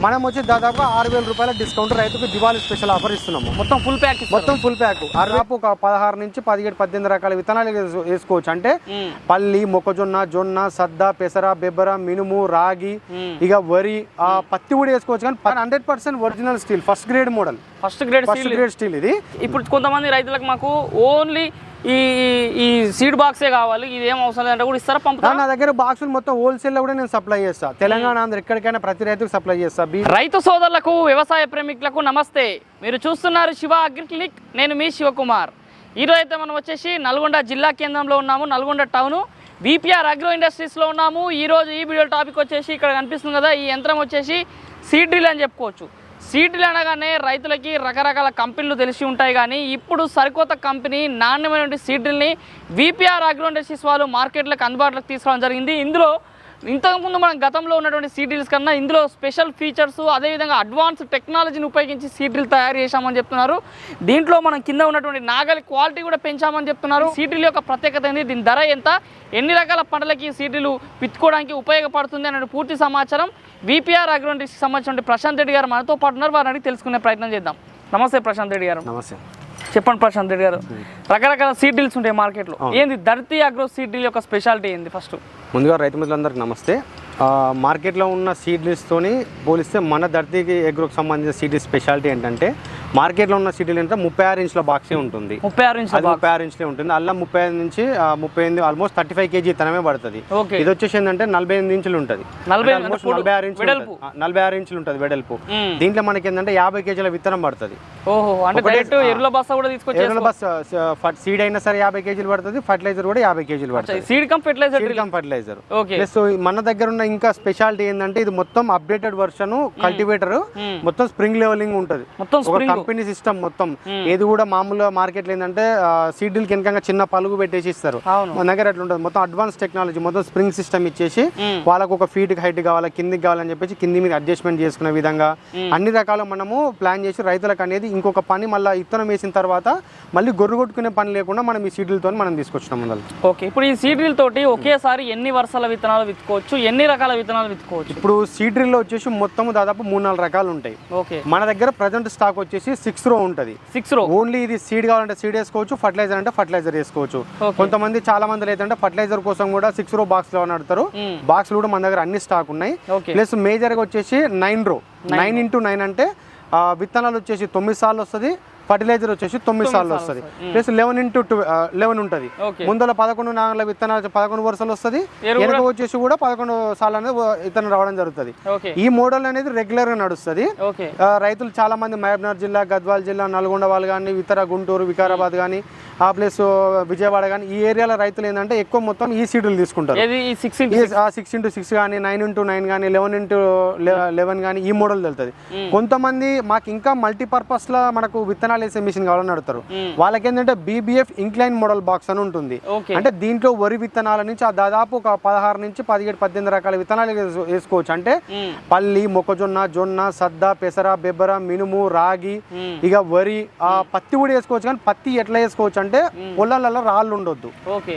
మనం వచ్చి దాదాపు 6,000 రూపాయల డిస్కౌంట్ రైతుకు దివాళీ స్పెషల్ ఆఫర్ ఇస్తున్నాము. మొత్తం ఫుల్ ప్యాక్ దాదాపు ఒక 16 నుంచి 17, 18 రకాల విత్తనాలు వేసుకోవచ్చు. అంటే పల్లి, మొక్కజొన్న, జొన్న, సద్ద, పెసర, బెబ్బర, మినుము, రాగి, ఇక వరి, పత్తి కూడా వేసుకోవచ్చు. కానీ 100% original steel, first grade model, first grade steel ఇది. ఇప్పుడు కొంతమంది రైతులకు మాకు ఓన్లీ ఈ సీడ్ బాక్సే కావాలి, ఇది ఏం అవసరం లేదంటే కూడా ఇస్తారా, పంపుతారా? నా దగ్గర బాక్సులు మొత్తం హోల్సేల్ లో కూడా నేను సప్లై చేస్తా. తెలంగాణ, ఆంధ్ర ఎక్కడికైనా ప్రతి రైతుకు సప్లై చేస్తా. రైతు సోదరులకు, వ్యవసాయ ప్రేమికులకు నమస్తే. మీరు చూస్తున్నారు శివ అగ్రి క్లినిక్. నేను మీ శివకుమార్. ఈరోజు అయితే మనం వచ్చేసి నల్గొండ జిల్లా కేంద్రంలో ఉన్నాము, నల్గొండ టౌన్ బీపీఆర్ అగ్రో ఇండస్ట్రీస్లో ఉన్నాము. ఈరోజు ఈ వీడియో టాపిక్ వచ్చేసి ఇక్కడ కనిపిస్తుంది కదా, ఈ యంత్రం వచ్చేసి సీడ్ డ్రిల్ అని చెప్పుకోవచ్చు. సీడ్ డ్రిల్ అనగానే రైతులకి రకరకాల కంపెనీలు తెలిసి ఉంటాయి, కానీ ఇప్పుడు సరికొత్త కంపెనీ నాణ్యమైన సీడ్ డ్రిల్ని బీపీఆర్ అగ్రో ఇండస్ట్రీస్ వాళ్ళు మార్కెట్లకు అందుబాటులోకి తీసుకురావడం జరిగింది. ఇందులో ఇంతకుముందు మనం గతంలో ఉన్నటువంటి సీడ్ డ్రిల్స్ కన్నా ఇందులో స్పెషల్ ఫీచర్స్, అదేవిధంగా అడ్వాన్స్ టెక్నాలజీని ఉపయోగించి సీడ్ డ్రిల్ తయారు చేశామని చెప్తున్నారు. దీంట్లో మనం కింద ఉన్నటువంటి నాగలి క్వాలిటీ కూడా పెంచామని చెప్తున్నారు. సీడ్ డ్రిల్ యొక్క ప్రత్యేకత ఏంది, దీని ధర ఎంత, ఎన్ని రకాల పంటలకి సీడ్ డ్రిల్ విత్తుకోవడానికి ఉపయోగపడుతుంది అనే పూర్తి సమాచారం బీపీఆర్ అగ్రో ఇండస్ట్రీకి సంబంధించిన ప్రశాంత్ రెడ్డి గారు మనతో పాటు ఉన్నారు. వారిని అడిగి తెలుసుకునే ప్రయత్నం చేద్దాం. నమస్తే ప్రశాంత్ రెడ్డి గారు. నమస్తే. చెప్పండి ప్రశాంత్ రెడ్డి గారు, రకరకాల సీడ్ డ్రిల్స్ ఉంటాయి మార్కెట్లో, ఏంది ధర్తి అగ్రో సీడ్ డ్రిల్ యొక్క స్పెషాలిటీ ఏంది? ఫస్ట్ ముందుగా రైతు మిత్రులందరికీ నమస్తే. మార్కెట్లో ఉన్న సీడ్ డ్రిల్స్తోని పోలిస్తే మన ధర్తీకి అగ్రోకి సంబంధించిన సీడ్ డ్రిల్ స్పెషాలిటీ ఏంటంటే, మార్కెట్లో ఉన్న సీడ్ డ్రిల్ అంటే 36 ఇంచుల బాక్సే ఉంటుంది. 36 ఇంచులే ఉంటుంది. అలా 35 నుంచి 38, ఆల్మోస్ట్ 35 కేజీ విత్తనమే పడుతుంది. ఇది వచ్చేసి ఏంటంటే 48 ఇంచులు ఉంటుంది, 46 ఇంచులు ఉంటుంది వెడల్పు. దీంట్లో మనకి ఏంటంటే 50 కేజీల విత్తనం పడుతుంది. ఎరువుల బస్తా సీడ్ అయినా సరే 50 కేజీలు పడుతుంది, ఫర్టిలైజర్ కూడా 50 కేజీలు పడుతుంది. Seed come fertiliser. ప్లస్ మన దగ్గర ఉన్న ఇంకా స్పెషాలిటీ ఏంటంటే, ఇది మొత్తం అప్డేటెడ్ వర్షన్ కల్టివేటర్, మొత్తం స్ప్రింగ్ లెవెలింగ్ ఉంటుంది, కంపెనీ సిస్టమ్ మొత్తం. ఏది కూడా మామూలుగా మార్కెట్ లో ఏంటంటే సీడ్ డ్రిల్ కింద చిన్న పలుగు పెట్టేసి ఇస్తారు. మన దగ్గర అట్లా ఉంటుంది, మొత్తం అడ్వాన్స్ టెక్నాలజీ, మొత్తం స్ప్రింగ్ సిస్టమ్ ఇచ్చేసి వాళ్ళకు ఒక ఫీట్ హైట్ కావాలా, కిందికి కావాలని చెప్పేసి కింది మీద అడ్జస్ట్మెంట్ చేసుకునే విధంగా అన్ని రకాలు మనము ప్లాన్ చేసి రైతులకు అనేది ఇంకొక పని మళ్ళీ ఇత్తనం వేసిన తర్వాత మళ్ళీ గొర్రు కొట్టుకునే పని లేకుండా మనం ఈ సీడ్ డ్రిల్ తో మనం తీసుకొచ్చినాం ముందు. ఓకే, ఇప్పుడు ఈ సీడ్ డ్రిల్ తోటి ఒకేసారి ఎన్ని వర్షాల విత్తనాలు విత్తుకోవచ్చు, ఎన్ని రకాల విత్తనాలు విత్తుకోవచ్చు? ఇప్పుడు సీడ్ డ్రిల్ లో వచ్చేసి మొత్తం దాదాపు 3-4 రకాలు ఉంటాయి. ఓకే, మన దగ్గర ప్రజెంట్ స్టాక్ వచ్చేసి 6 రో ఉంటుంది. 6 రో ఓన్లీ. ఇది సీడ్ కావాలంటే సీడ్ వేసుకోవచ్చు, ఫర్టిలైజర్ అంటే ఫర్టిలైజర్ వేసుకోవచ్చు. కొంతమంది చాలా మంది ఏంటంటే ఫర్టిలైజర్ కోసం కూడా 6 రో బాక్స్ లో నడుతారు. బాక్స్ కూడా మన దగ్గర అన్ని స్టాక్ ఉన్నాయి. ప్లస్ మేజర్ గా వచ్చేసి 9 రో, 9x9 అంటే విత్తనాలు వచ్చేసి 9 సార్లు వస్తుంది, ఫర్టిలైజర్ వచ్చేసి 9 సార్లు వస్తుంది. ప్లస్ 11x11 ఉంటుంది. ముందర 11 నాగల విత్తనాలు 11 వరుసలు వస్తుంది, వెనక వచ్చేసి కూడా 11 సార్లు అనేది విత్తనం రావడం జరుగుతుంది. ఈ మోడల్ అనేది రెగ్యులర్ గా నడుస్తుంది. రైతులు చాలా మంది మహబూబ్నగర్ జిల్లా, గద్వాల జిల్లా, నల్గొండ వాళ్ళు కానీ, ఇతర గుంటూరు, వికారాబాద్ కానీ, ప్లస్ విజయవాడ కానీ ఈ ఏరియాలో రైతులు ఏంటంటే ఎక్కువ మొత్తం ఈ సీడ్లు తీసుకుంటారు. 6x6 కానీ, 9x9 కానీ, 11x11 కానీ ఈ మోడల్ వెళ్తుంది. కొంతమంది మాకు ఇంకా మల్టీపర్పస్ లా మనకు విత్తనాలు వేసే మిషన్ కావాలని అడుగుతారు. వాళ్ళకి ఏంటంటే BBF ఇంక్లైన్ మోడల్ బాక్స్ అని ఉంటుంది. అంటే దీంట్లో వరి విత్తనాల నుంచి దాదాపు ఒక 16 నుంచి 17, 18 రకాల విత్తనాలు వేసుకోవచ్చు. అంటే పల్లి, మొక్కజొన్న, జొన్న, సద్ద, పెసర, బెబ్బర, మినుము, రాగి, ఇక వరి, పత్తి కూడా వేసుకోవచ్చు. కానీ పత్తి ఎట్లా వేసుకోవచ్చు అంటే పొలాలలో రాళ్ళు ఉండొద్దు,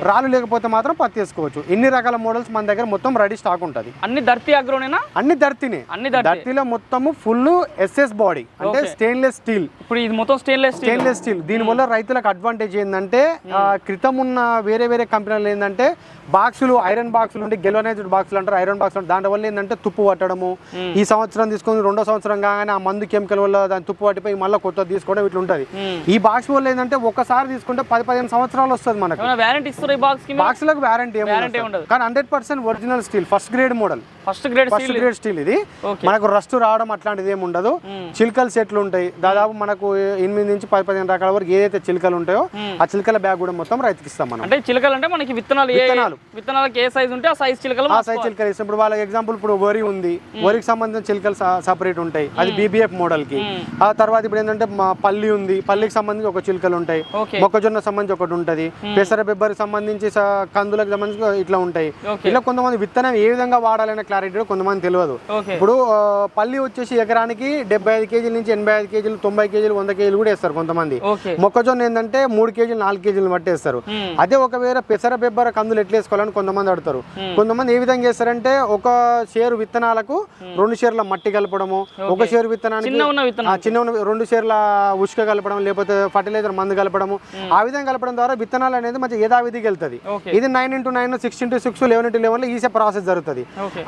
రాళ్ళు లేకపోతే మాత్రం పత్తి వేసుకోవచ్చు. ఇన్ని రకాల మోడల్స్ మన దగ్గర మొత్తం రెడీ స్టాక్ ఉంటుంది. అన్ని ధర్తి అగ్రోనేనా? అన్ని ధర్తినే. ధర్తిలో మొత్తము ఫుల్ SS బాడీ అంటే స్టెయిన్లెస్ స్టీల్. ఇప్పుడు ఇది మొత్తం స్టెయిన్లెస్ స్టీల్. దీనివల్ల రైతులకు అడ్వాంటేజ్ ఏంటంటే, క్రితం ఉన్న వేరే కంపెనీలు ఏంటంటే బాక్సులు, ఐరన్ బాక్సులు ఉంటే గెల్వనైజ్డ్ బాక్సులు అంటారు, ఐరన్ బాక్స్ అంటే దాని వల్ల ఏంటంటే తుప్పు పట్టడము, ఈ సంవత్సరం తీసుకొని 2వ సంవత్సరం కాగానే ఆ మందు కెమికల్ వల్ల దాని తుప్పు పట్టిపోయి మళ్ళీ కొత్త తీసుకోవడం ఇట్లా ఉంటుంది. ఈ బాక్స్ వల్ల ఏంటంటే ఒకసారి తీసుకుంటే 10-15 సంవత్సరాలు వస్తుంది మనకు. బాక్సులకు వ్యారంటీ ఉండదు. కానీ 100% original steel, first grade model, first grade steel. ఇది మనకు రస్ట్ రావడం అట్లాంటిది ఏమి ఉండదు. చిల్కల్ సెట్లు ఉంటాయి దాదాపు మనకు 8 నుంచి 10-15 రకాల వరకు. ఏదైతే చిలుకలు ఉంటాయో ఆ చిలుకల బ్యాగ్ కూడా మొత్తం రైతుకి ఇస్తాం మనం. అంటే చిలుకలు అంటే మనకి విత్తనాలకు ఏ సైజ్ ఉంటే ఆ సైజ్ చిలుకలు ఇస్తాం. ఇప్పుడు వాళ్ళ ఎగ్జాంపుల్ ఇప్పుడు వరి ఉంది, వరికి సంబంధించిన చిలుకలు సపరేట్ ఉంటాయి, అది BBF మోడల్ కి. ఆ తర్వాత ఇప్పుడు ఏంటంటే పల్లి ఉంది, పల్లికి సంబంధించి ఒక చిలుకలు ఉంటాయి, మొక్కజొన్న సంబంధించి ఒకటి ఉంటది, పెసర బెబ్బరికి సంబంధించి కందులకు సంబంధించి ఇట్లా ఉంటాయి. ఇలా కొంతమంది విత్తనం ఏ విధంగా వాడాలనే క్లారిటీ కొంతమంది తెలియదు. ఇప్పుడు పల్లి వచ్చేసి ఎకరానికి 75 కేజీల నుంచి 85 కేజీలు, 90 కేజీలు, 100 కేజీలు కూడా వేస్తారు కొంతమంది. ఓకే. మొక్కజొన్న ఏంటంటే 3 కేజీలు 4 కేజీలు బట్టి వేస్తారు. అదే ఒకవేళ పెసర బెబ్బర కందులు ఎట్లా వేసుకోవాలని కొంతమంది అడుగుతారు. కొంతమంది ఏ విధంగా చేస్తారంటే ఒక షేరు విత్తనాలకు 2 షేర్ల మట్టి కలపడము, ఒక షేరు విత్తనానికి చిన్న ఉన్న 2 షేర్ల ఉష్క కలపడం, లేకపోతే ఫర్టిలైజర్ మందు కలపడము, ఆ విధంగా కలపడం ద్వారా విత్తనాలు అనేది మంచి యథావిధికి వెళ్తుంది. ఇది 9x9 6x6 11x11 ఈసే ప్రాసెస్ జరుగుతుంది.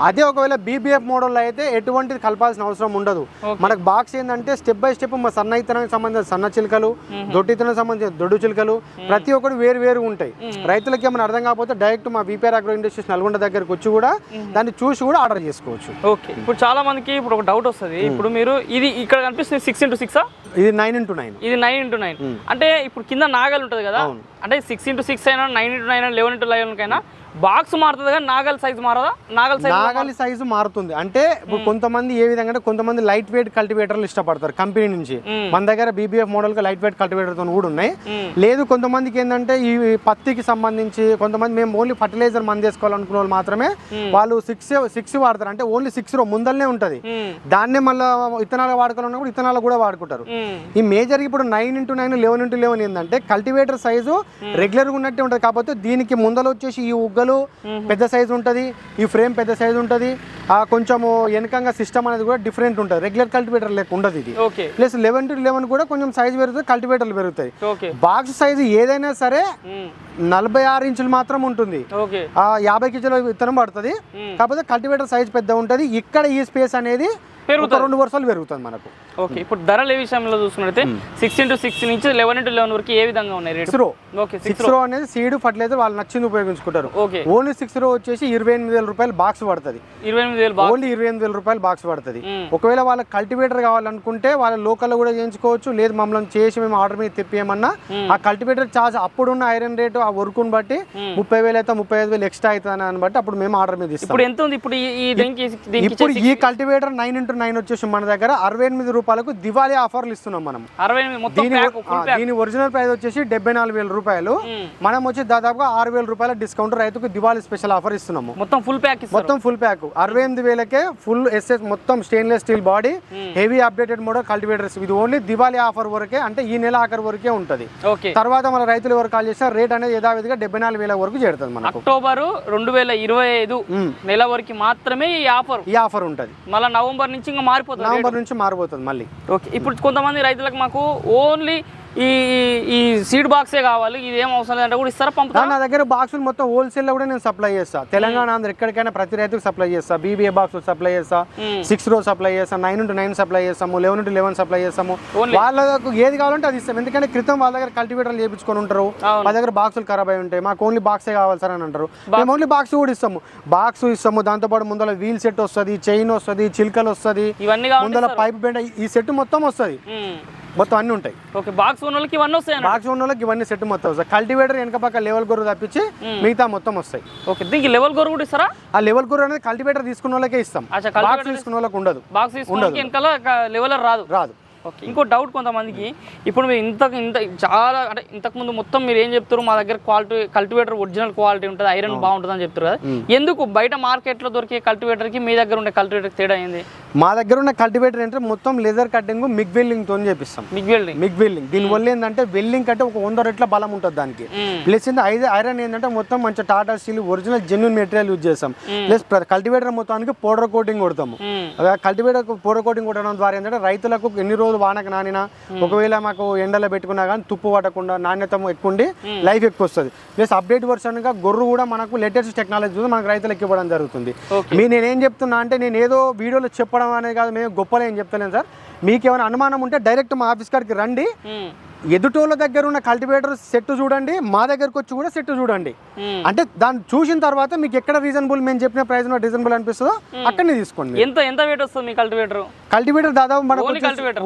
అదే ఒకవేళ బీబీఎఫ్ మోడల్ అయితే ఎటువంటిది కలపాల్సిన అవసరం ఉండదు. మనకు బాక్స్ ఏంటంటే స్టెప్ బై స్టెప్ సన్న ఇత్తనానికి సంబంధించిన సన్న చిలుకలు, దొడ్డు ఇత్తనానికి సంబంధించిన దొడ్డు చిలుకలు ప్రతి ఒక్కటి వేరు వేరు ఉంటాయి. రైతులకి ఏమైనా అర్థం కాకపోతే డైరెక్ట్ మా వీపీఆర్ అగ్రో ఇండస్ట్రీస్ నల్గొండ దగ్గరకు వచ్చి కూడా దాన్ని చూసి కూడా ఆర్డర్ చేసుకోవచ్చు. ఓకే. ఇప్పుడు చాలా మందికి ఇప్పుడు ఒక డౌట్ వస్తుంది. ఇప్పుడు మీరు ఇది ఇక్కడ కనిపిస్తుంది 6x6, ఇది 9x9, ఇది 9x9. అంటే ఇప్పుడు కింద నాగల్ ఉంటుంది కదా, అంటే 6x6 అయినా 9x9 అయినా 11x11 కైనా బాక్స్ మారుతుంది కానీ నాగల్ సైజ్ మారదా? నాగలి సైజు మారుతుంది. అంటే ఇప్పుడు కొంతమంది ఏ విధంగా అంటే కొంతమంది లైట్ వెయిట్ కల్టివేటర్లు ఇష్టపడతారు కంపెనీ నుంచి. మన దగ్గర బీబీఎఫ్ మోడల్ కి లైట్ వెయిట్ కల్టివేటర్ తో కూడా ఉన్నాయి. లేదు కొంతమందికి ఏంటంటే ఈ పత్తికి సంబంధించి కొంతమంది మేము ఓన్లీ ఫర్టిలైజర్ మంది వేసుకోవాలనుకున్న వాళ్ళు మాత్రమే వాళ్ళు 6 వాడతారు. అంటే ఓన్లీ 6 ముందల్నే ఉంటది, దాన్నే మళ్ళీ ఇత్తనాలు వాడుకోవాలన్నప్పుడు ఇత్తనాలు కూడా వాడుకుంటారు. ఈ మేజర్ ఇప్పుడు 9x9 11x11 ఏంటంటే కల్టివేటర్ సైజు రెగ్యులర్ గా ఉన్నట్టే ఉంటది. కాకపోతే దీనికి ముందలు వచ్చేసి ఈ ఉగ్గలు పెద్ద సైజు ఉంటుంది, ఈ ఫ్రేమ్ పెద్ద సైజు ఉంటుంది, కొంచెము వెనకంగా సిస్టమ్ అనేది కూడా డిఫరెంట్ ఉంటుంది. రెగ్యులర్ కల్టివేటర్ లేక ఉండదు ఇది. ప్లస్ 11x11 కూడా కొంచెం సైజు పెరుగుతుంది, కల్టివేటర్లు పెరుగుతాయి. బాక్స్ సైజు ఏదైనా సరే 46 ఇంచులు మాత్రం ఉంటుంది, 50 కేజీల విత్తనం పడుతుంది. కాకపోతే కల్టివేటర్ సైజ్ పెద్ద ఉంటుంది. ఇక్కడ ఈ స్పేస్ అనేది 2 వరుసలు పెరుగుతుంది మనకు. ఓకే. ఇప్పుడు ధరల విషయంలో చూసుకున్నట్లయితే 6x6 నుంచి 11x11 వరకు ఏ విధంగా ఉన్నాయి రేట్? 6 రో అనేది సీడ్ ఫర్టిలైజర్ వాళ్ళు నచ్చింది ఉపయోగించుకుంటారు. ఓన్లీ 6 రో వచ్చేసి 28,000 రూపాయలు బాక్స్ పడుతుంది. ఓన్లీ 28,000 రూపాయలు బాక్స్ పడుతుంది. ఒకవేళ వాళ్ళ కల్టివేటర్ కావాలనుకుంటే వాళ్ళ లోకల్ కూడా చేయించుకోవచ్చు. లేదు మమ్మల్ని చేసి మేము ఆర్డర్ మీద తెప్పియమన్నా ఆ కల్టివేటర్ ఛార్జ్ అప్పుడున్న ఐరన్ రేటు ఆ వర్కుని బట్టి 30,000 అయితే 35,000 ఎక్స్ట్రా అవుతుంది అని బట్టి అప్పుడు మేము ఆర్డర్ మీద ఇస్తాం. ఇప్పుడు ఎంత ఉంది ఇప్పుడు ఈ కల్టివేటర్ 9x9 వచ్చేసి మన దగ్గర 68 రూపాయలకు దివాళీ ఆఫర్లు ఇస్తున్నాం మనం. దీని ఒరిజినల్ ప్రైస్ వచ్చేసి 74,000 రూపాయలు. మనం వచ్చి దాదాపుగా 6,000 రూపాయల డిస్కౌంట్ రైతుకు దివాళీ స్పెషల్ ఆఫర్ ఇస్తున్నాము. మొత్తం ఫుల్ ప్యాక్ 68,000కే ఫుల్ ఎస్ఎస్ మొత్తం stainless steel body heavy updated model cultivators. ఇది ఓన్లీ దివాళీ ఆఫర్ వరకే, అంటే ఈ నెల ఆఖరి వరకే ఉంటది. తర్వాత మన రైతులు ఎవరు కాల్ చేసినా రేట్ అనేది యథావిధిగా 74,000 వరకు చేరుతుంది. మనకు అక్టోబర్ 2025 నెల వరకు మాత్రమే ఈ ఆఫర్ ఉంటది. మళ్ళీ నవంబర్ నుంచి ఇంకా మారిపోతుంది మళ్ళీ. ఓకే. ఇప్పుడు కొంతమంది రైతులకు మాకు ఓన్లీ ఈ సీడ్ బాక్సే కావాలి, ఇది ఏం అవసరం లేదంటే కూడా ఇస్తారా? పంపుతారు. నా దగ్గర బాక్సులు మొత్తం హోల్సేల్ లో కూడా నేను సప్లై చేస్తా. తెలంగాణ ఆంధ్ర ఎక్కడికైనా ప్రతి రైతుకు సప్లై చేస్తా. బీబీఏ బాక్స్ సప్లై చేస్తా, 6 రో సప్లై చేస్తాం, 9x9 సప్లై చేస్తాము, 11x11 సప్లై చేస్తాము. వాళ్ళకు ఏది కావాలంటే అది ఇస్తాం. ఎందుకంటే క్రితం వాళ్ళ దగ్గర కల్టివేటర్లు చేయించుకొని ఉంటారు, వాళ్ళ దగ్గర బాక్సులు ఖరాబ్ అయి ఉంటాయి. మాకు ఓన్లీ బాక్సే కావాలి సార్ అని అంటారు. మేము ఓన్లీ బాక్స్ కూడా ఇస్తాము. బాక్స్ ఇస్తాము, దాంతోపాటు ముందర వీల్ సెట్ వస్తుంది, చైన్ వస్తుంది, చిల్కలు వస్తుంది, ముందర పైప్ బెండ, ఈ సెట్ మొత్తం వస్తుంది. మొత్తం అన్ని ఉంటాయి. ఓకే. బాక్స్ ఉన్న వాళ్ళకి ఇవన్నీ వస్తాయి. బాక్స్ ఉన్న వాళ్ళకి ఇవన్నీ సెట్ మొత్తం వస్తాయి. కల్టివేటర్ వెనక పక్క లెవెల్ గొర్రు తప్పించి మిగతా మొత్తం వస్తాయి. ఓకే. దీనికి లెవెల్ గొర్రు కూడా ఇస్తారా? ఆ లెవెల్ గొర్రు అనేది కల్టివేటర్ తీసుకున్న వాళ్ళకే ఇస్తాం. బాక్స్ తీసుకున్న వాళ్ళకి ఉండదు. బాక్స్ తీసుకున్న వెనకాల లెవెలర్ రాదు. ఓకే. ఇంకో డౌట్ కొంతమందికి, ఇప్పుడు మీరు ఇంత చాలా అంటే ఇంతకుముందు మొత్తం మీరు ఏం చెప్తారు, మా దగ్గర క్వాలిటీ కల్టివేటర్ ఒరిజినల్ క్వాలిటీ ఉంటుంది, ఐరన్ బాగుంటుంది అని చెప్తారు కదా. ఎందుకు బయట మార్కెట్లో దొరికే కల్టివేటర్కి మీ దగ్గర ఉండే కల్టివేటర్కి తేడా అయింది? మా దగ్గర ఉన్న కల్టివేటర్ అంటే మొత్తం లెదర్ కట్టింగ్ మిగ్ వెల్డింగ్ తో చేపిస్తాం. మిగ్ వెల్డింగ్ దీని వల్ల ఏంటంటే వెల్డింగ్ కంటే ఒక 100 రెట్ల బలం ఉంటుంది దానికి. ప్లస్ ఐరన్ ఏంటంటే మొత్తం మంచి Tata steel original genuine material use చేస్తాం. ప్లస్ కల్టివేటర్ మొత్తానికి పౌడర్ కోటింగ్ కొడతాము. కల్టివేటర్ పౌడర్ కోటింగ్ కొట్టడం ద్వారా ఏంటంటే రైతులకు ఎన్ని రోజులు వానకు నానినా ఒకవేళ మాకు ఎండలో పెట్టుకున్నా కానీ తుప్పు పట్టకుండా నాణ్యత ఎక్కువ ఉండి లైఫ్ ఎక్కువ వస్తుంది. ప్లస్ అప్డేట్ వర్షన్ గా గొర్రు కూడా మనకు లేటెస్ట్ టెక్నాలజీ మనకు రైతులకు ఇవ్వడం జరుగుతుంది. నేనేం చెప్తున్నా అంటే నేను ఏదో వీడియోలో చెప్పడం అనేది కాదు, మేము గొప్పలు ఏం చెప్తలేను సార్. మీకు ఏమైనా అనుమానం ఉంటే డైరెక్ట్ మా ఆఫీస్ కాడికి రండి, ఎదుటోళ్ళ దగ్గర ఉన్న కల్టివేటర్ సెట్ చూడండి, మా దగ్గరకు వచ్చి కూడా సెట్ చూడండి. అంటే దాన్ని చూసిన తర్వాత మీకు ఎక్కడ రీజనబుల్ మేము చెప్పిన ప్రైస్ రీజనబుల్ అనిపిస్తుందో అక్కడనే తీసుకోండి. ఎంత వెయిట్ వస్తుంది మీ కల్టివేటర్ దాదాపు మనకు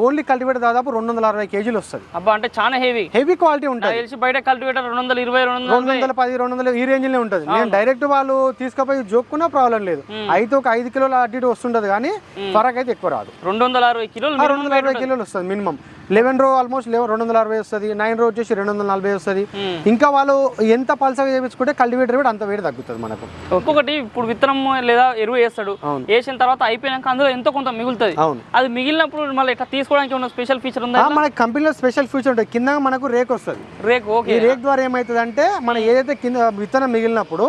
ఓన్లీ కల్టివేటర్ దాదాపు 260 కేజీలు వస్తుంది. అబ్బా, అంటే చాలా హెవీ క్వాలిటీ ఉంటుంది. బయట కల్టివేటర్ 220 210 200 ఈ రేంజ్ లో ఉంటుంది. నేను డైరెక్ట్ వాళ్ళు తీసుకుపోయి జోక్కున్నా ప్రాబ్లం లేదు. అయితే ఒక 5 కిలోల అటు ఇటు వస్తుంటది కానీ ఫరక్ అయితే ఎక్కువ రాదు. 260 కిలోలు వస్తుంది మినిమం. 11 రో ఆల్మోస్ట్ 260 వస్తుంది, 9 రో వచ్చేసి 240 వస్తుంది. ఇంకా వాళ్ళు ఎంత పల్సగా చేయించుకుంటే కల్టివేటర్ కూడా అంత వేడి తగ్గుతుంది మనకు. ఒక్కొక్కటి ఇప్పుడు విత్తనం లేదా ఎరువు వేస్తాడు, వేసిన తర్వాత అయిపోయినాక అందులో ఎంతో కొంత మిగులుతుంది. అది మిగిలినప్పుడు మళ్ళీ ఇట్లా తీసుకోవడానికి ఉన్న స్పెషల్ ఫీచర్ ఉందా? మనకి కంపెనీలో స్పెషల్ ఫీచర్ ఉంటుంది, కింద మనకు రేక్ వస్తుంది. Rake, okay. ఈ రేక్ ద్వారా ఏమైతుంది అంటే మనం ఏదైతే కింద విత్తనం మిగిలినప్పుడు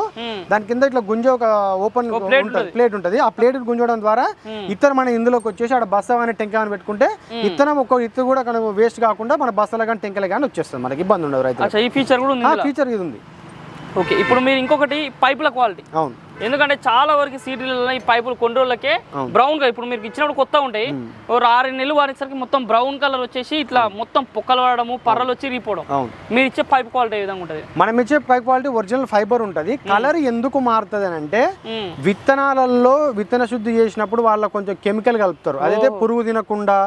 దాని కింద ఇట్లా గుంజ ఒక ఓపెన్ ప్లేట్ ఉంటుంది, ఆ ప్లేట్ గుంజడం ద్వారా ఇత్తనం మన ఇందులోకి వచ్చేసి అక్కడ బస్తా అనే టెంక అని పెట్టుకుంటే ఇత్తనం ఒక్క ఇత్తు కూడా వేస్ట్ కాకుండా మన బస్తాలు కానీ టెంకలు కానీ వచ్చేస్తుంది, మనకి ఇబ్బంది ఉండదు రైతు. ఈ ఫీచర్ కూడా ఉంది, ఫీచర్ ఇది ఉంది. ఓకే, ఇప్పుడు మీరు ఇంకొకటి పైపుల క్వాలిటీ. అవును, ఎందుకంటే చాలా వరకు సీడీలలో ఈ పైపులు కొన్ని రోజులకే బ్రౌన్ గా, ఇప్పుడు మీరు ఇచ్చినప్పుడు కొత్త ఉంటాయి, ఒక 6 నెలలు వాడేసరికి మొత్తం బ్రౌన్ కలర్ వచ్చేసి ఇట్లా మొత్తం పొక్కలు పడడము, పర్రలు వచ్చి రిపోవడం. మీరు ఇచ్చే పైప్ క్వాలిటీ ఏ విధంగా ఉంటుంది? మనం ఇచ్చే పైప్ క్వాలిటీ ఒరిజినల్ ఫైబర్ ఉంటుంది. కలర్ ఎందుకు మారుతుంది అని అంటే విత్తనాలలో విత్తన శుద్ధి చేసినప్పుడు వాళ్ళ కొంచెం కెమికల్ కలుపుతారు, అదైతే పురుగు తినకుండా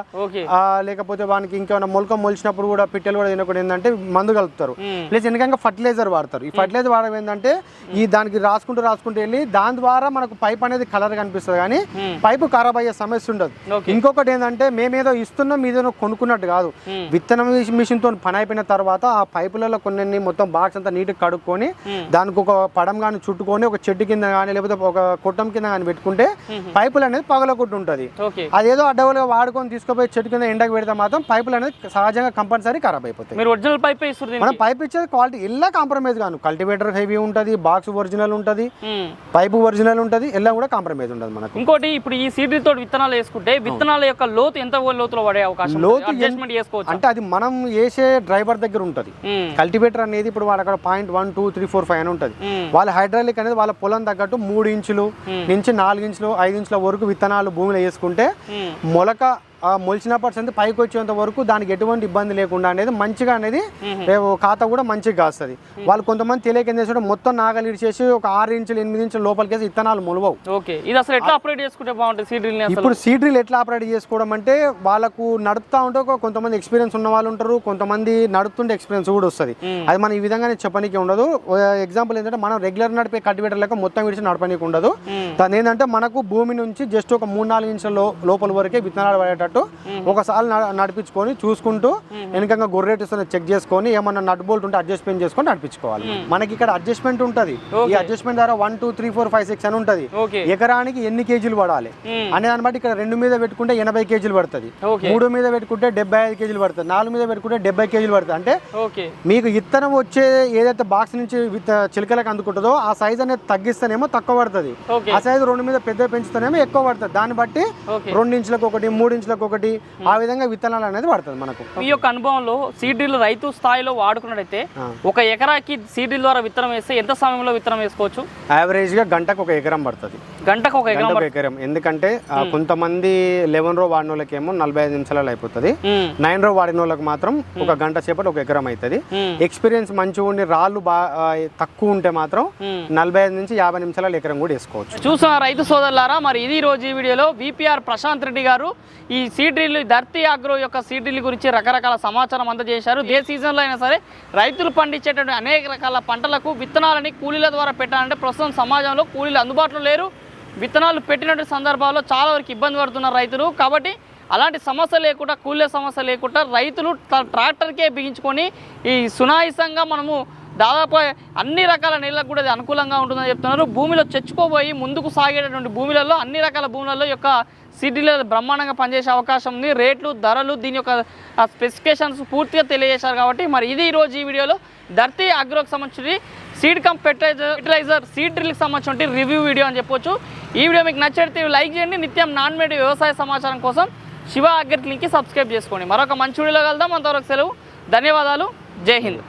లేకపోతే వానికి ఇంకేమైనా మొలక మొలిచినప్పుడు కూడా పిట్టలు కూడా తినకుండా ఏంటంటే మందు కలుపుతారు. ప్లస్ ఎందుకంటే ఫర్టిలైజర్ వాడతారు. ఈ ఫర్టిలైజర్ వాడడం ఏంటంటే ఈ దానికి రాసుకుంటూ వెళ్ళి దాని ద్వారా మనకు పైప్ అనేది కలర్ కనిపిస్తుంది, కానీ పైపు ఖరాబ్ అయ్యే సమస్య ఉండదు. ఇంకొకటి ఏంటంటే మేమేదో ఇస్తున్నాం మీదేదో కొనుక్కున్నట్టు కాదు, విత్తనం మిషన్ తో పని అయిపోయిన తర్వాత ఆ పైపులలో కొన్ని మొత్తం బాక్స్ అంతా నీట్గా కడుక్కొని దానికి ఒక పడం కానీ చుట్టుకొని ఒక చెట్టు కింద కానీ లేకపోతే ఒక కొట్టం కింద కానీ పెట్టుకుంటే పైపులు అనేది పగలకొట్టు ఉంటుంది. అదేదో అడ్డగోలుగా వాడుకొని తీసుకుపోయి చెట్టు కింద ఎండకు పెడితే మాత్రం పైపులు అనేది సహజంగా కంపల్సరీ ఖరాబ్ అయిపోతాయి. మనం పైప్ ఇచ్చేది క్వాలిటీ ఎలా కాంప్రమైజ్ కాను, కల్టివేటర్ హెవీ ఉంటుంది, బాక్స్ ఒరిజినల్ ఉంటుంది, పైపు ఒరిజినల్ ఉంటుంది, ఎలా కూడా కాంప్రమైజ్ ఉండదు మనకు. ఇంకోటి ఇప్పుడు ఈ సీడ్ తోటి విత్తనాలు వేసుకుంటే విత్తనాల యొక్క లోతు ఎంత లోతులో పడే అవకాశం, లోతు అడ్జస్ట్మెంట్ చేసుకోవచ్చు అంటే అది మనం వేసే డ్రైవర్ దగ్గర ఉంటుంది. కల్టివేటర్ అనేది ఇప్పుడు వాళ్ళ అక్కడ 0.1, 2, 3, 4, 5 అని ఉంటుంది. వాళ్ళ హైడ్రాలిక్ అనేది వాళ్ళ పొలం తగ్గట్టు 3 ఇంచులు నుంచి 4 ఇంచులు 5 ఇంచుల వరకు విత్తనాలు భూమిలో వేసుకుంటే మొలక మొలిచినప్పటి పైకి వచ్చేంత వరకు దానికి ఎటువంటి ఇబ్బంది లేకుండా అనేది మంచిగా అనేది ఖాతా కూడా మంచిగా కాస్తుంది. వాళ్ళు కొంతమంది తెలియక ఏం చేసాడు మొత్తం నాగలు ఇడిచేసి ఒక 6 ఇంచులు 8 ఇంచుల లోపలికి విత్తనాలు మొలవవు. ఇప్పుడు సీడ్ డ్రిల్ ఎట్లా ఆపరేట్ చేసుకోవడం అంటే వాళ్ళకు నడుపుతా ఉంటే కొంతమంది ఎక్స్పీరియన్స్ ఉన్న వాళ్ళు ఉంటారు, కొంతమంది నడుపుతుంటే ఎక్స్పీరియన్స్ కూడా వస్తుంది. అది మనం ఈ విధంగానే చెప్పనీకి ఉండదు. ఎగ్జాంపుల్ ఏంటంటే మనం రెగ్యులర్ నడిపే కల్టివేటర్ లెక్క మొత్తం విడిచి నడపనీకి ఉండదు. దాని ఏంటంటే మనకు భూమి నుంచి జస్ట్ ఒక 3-4 ఇంచుల లోపల వరకే విత్తనాలు పడేటట్టు ఒకసారి నడిపించుకొని చూసుకుంటూ వెనకంగా గొర్రెటిస్తున్న చెక్ చేసుకొని ఏమన్నా నట్ బోల్ట్ ఉంటే అడ్జస్ట్మెంట్ చేసుకొని నడిపించుకోవాలి. మనకి ఇక్కడ అడ్జస్ట్మెంట్ ఉంటుంది. ఈ అడ్జస్ట్మెంట్ ద్వారా 1, 2, 3, 4, 5, 6 అని ఉంటుంది. ఎకరానికి ఎన్ని కేజీలు పడాలి అనే దాన్ని బట్టి ఇక్కడ 2 మీద పెట్టుకుంటే 80 కేజీలు పడుతుంది, 3 మీద పెట్టుకుంటే 75 కేజీలు పడుతుంది, 4 మీద పెట్టుకుంటే 70 కేజీలు పడుతుంది. అంటే మీకు ఇత్తనం వచ్చే ఏదైతే బాక్స్ నుంచి చిలకలకు అందుకుంటుందో ఆ సైజ్ అనేది తగ్గిస్తేనేమో తక్కువ పడుతుంది, ఆ సైజ్ 2 మీద పెద్ద పెంచుతానేమో ఎక్కువ పడుతుంది. దాన్ని బట్టి 2 ఇంచులకు ఒకటి 3 ఇంచులకు ఒకటి ఆ విధంగా విత్తనాలు అనేది పడుతుంది మనకు. మీ యొక్క అనుభవంలో సీడ్ డ్రిల్ రైతు స్థాయిలో వాడుకున్నట్టయితే ఒక ఎకరాకి సీడ్ డ్రిల్ ద్వారా విత్తనం వేస్తే ఎంత సమయంలో విత్తనం వేసుకోవచ్చు? యావరేజ్ గా గంటకు 1 ఎకరం పడుతుంది. గంటకు 1 ఎకరం. ఎందుకంటే కొంతమంది 11 రో వాడిన వాళ్ళకేమో 45 నిమిషాలు అయిపోతుంది, 9 రో వాడిన వాళ్ళకి మాత్రం ఒక గంట సేపటి 1 ఎకరం అవుతుంది. ఎక్స్పీరియన్స్ మంచిగా ఉండి రాళ్ళు తక్కువ ఉంటే మాత్రం 45 నుంచి 50 నిమిషాలు ఎకరం కూడా వేసుకోవచ్చు. చూసిన రైతు సోదరులారా, మరి ఇది రోజు ఈ వీడియోలో VPR ప్రశాంత్ రెడ్డి గారు ఈ సీడ్ డ్రిల్ ధర్తి అగ్రో యొక్క సీడ్ డ్రిల్ గురించి రకరకాల సమాచారం అందజేశారు. ఏ సీజన్లో అయినా సరే రైతులు పండించేటువంటి అనేక రకాల పంటలకు విత్తనాలని కూలీల ద్వారా పెట్టాలంటే ప్రస్తుతం సమాజంలో కూలీలు అందుబాటులో లేరు. విత్తనాలు పెట్టినటువంటి సందర్భాల్లో చాలా వరకు ఇబ్బంది పడుతున్నారు రైతులు. కాబట్టి అలాంటి సమస్య లేకుండా, కూలీల సమస్య లేకుండా రైతులు ట్రాక్టర్కే బిగించుకొని ఈ సునాయాసంగా మనము దాదాపు అన్ని రకాల నీళ్ళకు కూడా ఇది అనుకూలంగా ఉంటుందని చెప్తున్నారు. భూమిలో చచ్చుకోబోయి ముందుకు సాగేటటువంటి భూములలో అన్ని రకాల భూములలో యొక్క సీడీలో బ్రహ్మాండంగా పనిచేసే అవకాశం ఉంది. రేట్లు, ధరలు, దీని యొక్క స్పెసిఫికేషన్స్ పూర్తిగా తెలియజేశారు. కాబట్టి మరి ఇది ఈరోజు ఈ వీడియోలో ధర్తి అగ్రోకి సంబంధించి సీడ్ కమ్ ఫెర్టిలైజర్ సీడ్ డ్రిల్కి సంబంధించి రివ్యూ వీడియో అని చెప్పొచ్చు. ఈ వీడియో మీకు నచ్చితే లైక్ చేయండి. నిత్యం నాన్ మేడ్ వ్యవసాయ సమాచారం కోసం శివ అగ్రిటెక్కి సబ్స్క్రైబ్ చేసుకోండి. మరొక మంచి వీడియోలో కలుద్దాం. అంతవరకు సెలవు. ధన్యవాదాలు. జై హింద్.